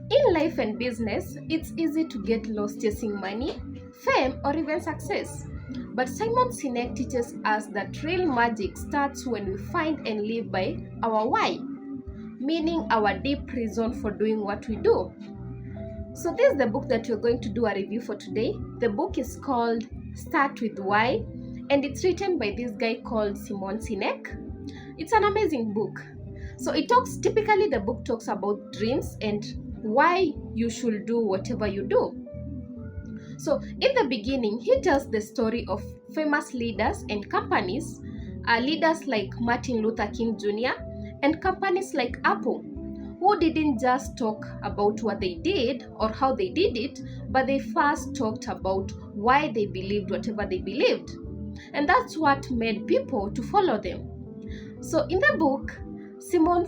In life and business, it's easy to get lost chasing money, fame, or even success. But Simon Sinek teaches us that real magic starts when we find and live by our why, meaning our deep reason for doing what we do. So, this is the book that we're going to do a review for today. The book is called Start with Why, and it's written by this guy called Simon Sinek. It's an amazing book. So, typically, the book talks about dreams and why you should do whatever you do. So, in the beginning, he tells the story of famous leaders and companies, leaders like Martin Luther King Jr., and companies like Apple, who didn't just talk about what they did or how they did it, but they first talked about why they believed whatever they believed. And that's what made people to follow them. So, in the book, Simon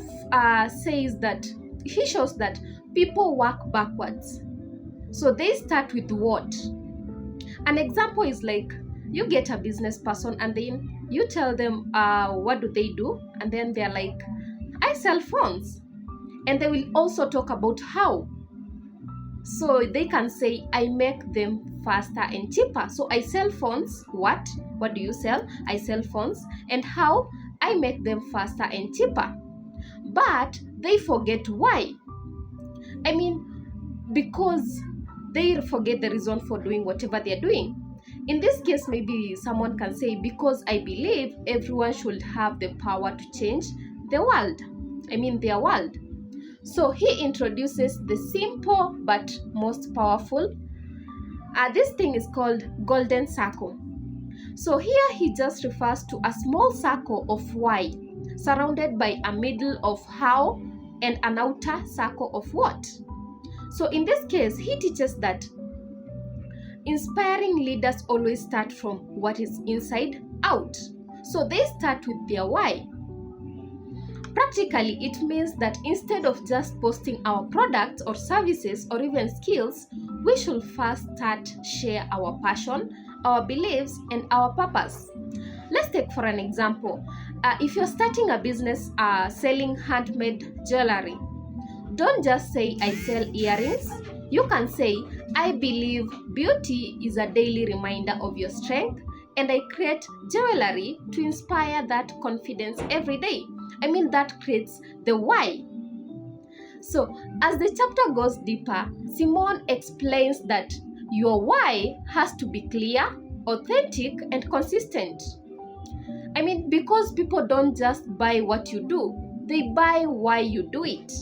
he shows that people work backwards. So they start with what? An example is like you get a business person and then you tell them what do they do, and then they're like, I sell phones. And they will also talk about how. So they can say, I make them faster and cheaper. So I sell phones. What? What do you sell? I sell phones. And how? I make them faster and cheaper. But they forget why. Because they forget the reason for doing whatever they're doing. In this case, maybe someone can say, because I believe everyone should have the power to change the world. Their world. So he introduces the simple but most powerful. This thing is called golden circle. So here he just refers to a small circle of why, surrounded by a middle of how and an outer circle of what. So in this case, he teaches that inspiring leaders always start from what is inside out. So they start with their why. Practically, it means that instead of just posting our products or services or even skills, we should first share our passion, our beliefs, and our purpose. Let's take for an example. If you're starting a business selling handmade jewelry, don't just say, I sell earrings. You can say, I believe beauty is a daily reminder of your strength, and I create jewelry to inspire that confidence every day. That creates the why. So, as the chapter goes deeper, Simon explains that your why has to be clear, authentic, and consistent. Because people don't just buy what you do, they buy why you do it.